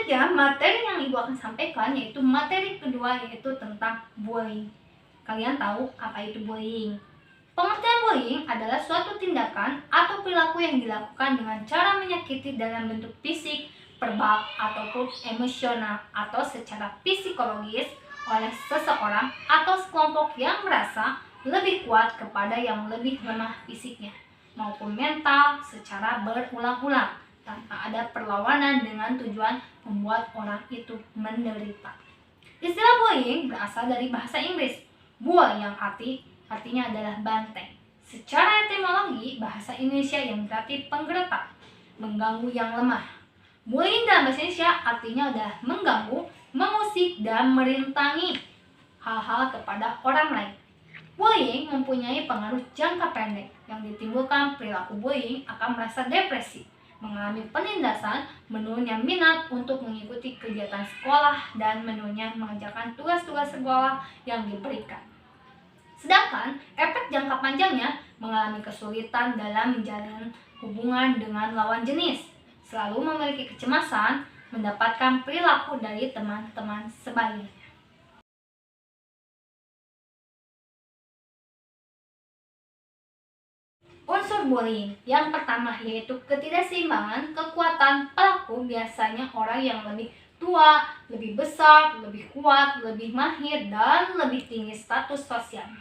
saja materi yang ibu akan sampaikan, yaitu materi kedua, yaitu tentang bullying. Kalian tahu apa itu bullying? Pengertian bullying adalah suatu tindakan atau perilaku yang dilakukan dengan cara menyakiti dalam bentuk fisik, verbal, ataupun emosional atau secara psikologis oleh seseorang atau sekelompok yang merasa lebih kuat kepada yang lebih lemah fisiknya maupun mental secara berulang-ulang tanpa ada perlawanan dengan tujuan membuat orang itu menderita. Istilah bullying berasal dari bahasa Inggris, bull yang artinya adalah banteng. Secara etimologi, bahasa Indonesia yang berarti penggeletak, mengganggu yang lemah. Bullying dalam bahasa Indonesia artinya adalah mengganggu, mengusik, dan merintangi hal-hal kepada orang lain. Bullying mempunyai pengaruh jangka pendek yang ditimbulkan perilaku bullying akan merasa depresi, mengalami penindasan, menurunnya minat untuk mengikuti kegiatan sekolah, dan menurunnya mengerjakan tugas-tugas sekolah yang diberikan. Sedangkan efek jangka panjangnya mengalami kesulitan dalam menjalin hubungan dengan lawan jenis, selalu memiliki kecemasan, mendapatkan perilaku dari teman-teman sebayanya. Unsur bullying yang pertama yaitu ketidakseimbangan kekuatan pelaku, biasanya orang yang lebih tua, lebih besar, lebih kuat, lebih mahir, dan lebih tinggi status sosialnya.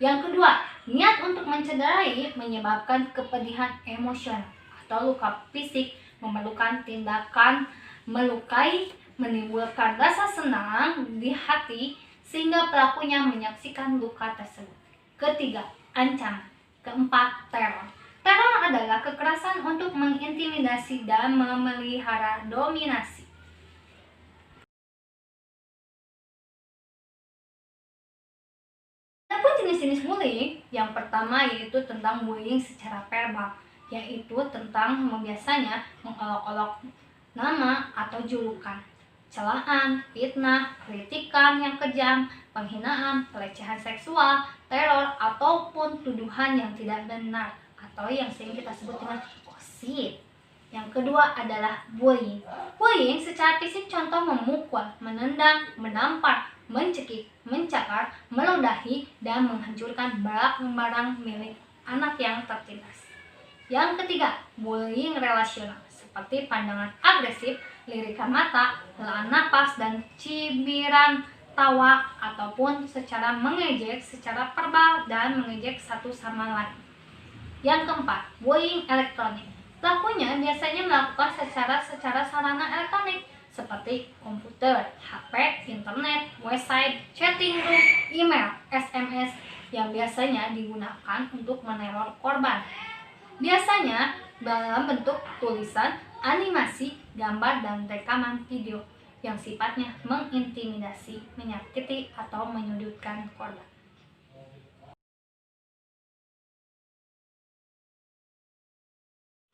Yang kedua, niat untuk mencederai menyebabkan kepedihan emosional atau luka fisik, memerlukan tindakan melukai, menimbulkan rasa senang di hati sehingga pelakunya menyaksikan luka tersebut. Ketiga, ancaman. Keempat, teror. Teror adalah kekerasan untuk mengintimidasi dan memelihara dominasi. Adapun jenis-jenis bullying, yang pertama yaitu tentang bullying secara verbal, yaitu tentang biasanya mengolok-olok nama atau julukan, celaan, fitnah, kritikan yang kejam, penghinaan, pelecehan seksual, teror, ataupun tuduhan yang tidak benar atau yang sering kita sebut dengan gosip. Yang kedua adalah bullying. Bullying secara fisik contoh memukul, menendang, menampar, mencekik, mencakar, meludahi, dan menghancurkan barang-barang milik anak yang tertindas. Yang ketiga, bullying relasional, seperti pandangan agresif, lirikan mata, helaan napas, dan cibiran tawa, ataupun secara mengejek secara verbal dan mengejek satu sama lain. Yang keempat, bullying elektronik. Pelakunya biasanya melakukan secara sarana elektronik seperti komputer, HP, internet, website, chatting room, email, SMS yang biasanya digunakan untuk meneror korban. Biasanya dalam bentuk tulisan, animasi, gambar, dan rekaman video yang sifatnya mengintimidasi, menyakiti, atau menyudutkan korban.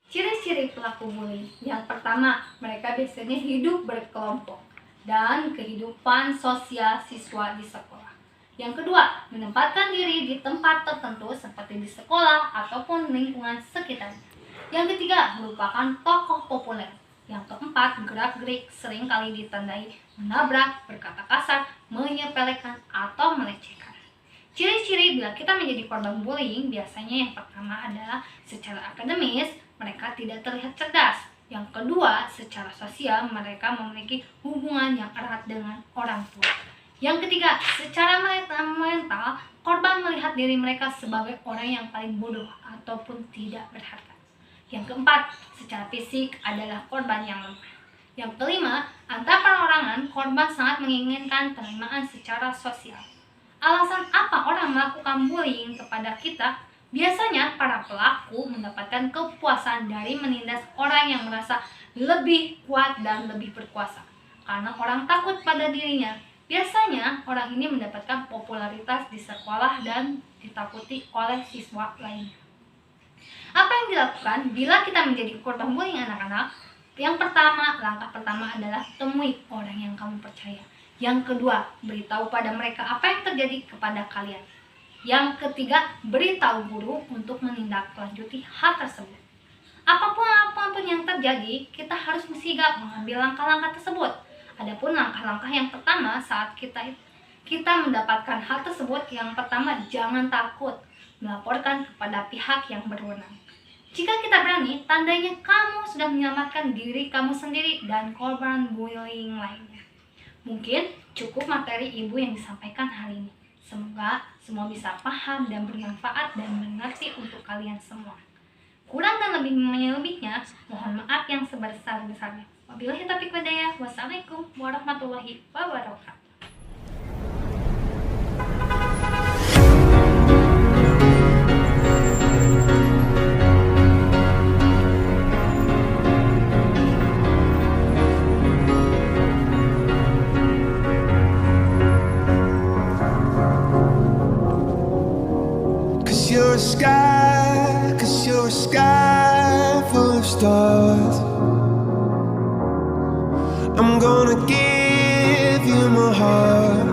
Ciri-ciri pelaku bullying. Yang pertama, mereka biasanya hidup berkelompok dan kehidupan sosial siswa di sekolah. Yang kedua, menempatkan diri di tempat tertentu seperti di sekolah ataupun lingkungan sekitarnya. Yang ketiga, merupakan tokoh populer. Yang keempat, gerak-gerik seringkali ditandai menabrak, berkata kasar, menyepelekan, atau melecehkan. Ciri-ciri bila kita menjadi korban bullying biasanya yang pertama adalah secara akademis, mereka tidak terlihat cerdas. Yang kedua, secara sosial, mereka memiliki hubungan yang erat dengan orang tua. Yang ketiga, secara mental, korban melihat diri mereka sebagai orang yang paling bodoh ataupun tidak berharga. Yang keempat, secara fisik adalah korban yang lemah. Yang kelima, antar perorangan, korban sangat menginginkan penerimaan secara sosial. Alasan apa orang melakukan bullying kepada kita? Biasanya para pelaku mendapatkan kepuasan dari menindas orang yang merasa lebih kuat dan lebih berkuasa. Karena orang takut pada dirinya, biasanya orang ini mendapatkan popularitas di sekolah dan ditakuti oleh siswa lainnya. Apa yang dilakukan bila kita menjadi korban bullying anak-anak? Yang pertama, langkah pertama adalah temui orang yang kamu percaya. Yang kedua, beritahu pada mereka apa yang terjadi kepada kalian. Yang ketiga, beritahu guru untuk menindaklanjuti hal tersebut. Apapun yang terjadi terjadi, kita harus sigap mengambil langkah-langkah tersebut. Adapun langkah-langkah yang pertama saat kita mendapatkan hal tersebut, yang pertama, jangan takut melaporkan kepada pihak yang berwenang. Jika kita berani, tandanya kamu sudah menyelamatkan diri kamu sendiri dan korban bullying lainnya. Mungkin cukup materi ibu yang disampaikan hari ini. Semoga semua bisa paham dan bermanfaat dan mengerti untuk kalian semua. Kurang dan lebihnya, mohon maaf yang sebesar-besarnya. Wabillahi taufiq walhidayah. Wassalamualaikum warahmatullahi wabarakatuh. Cause you're a sky full of stars. I'm gonna give you my heart.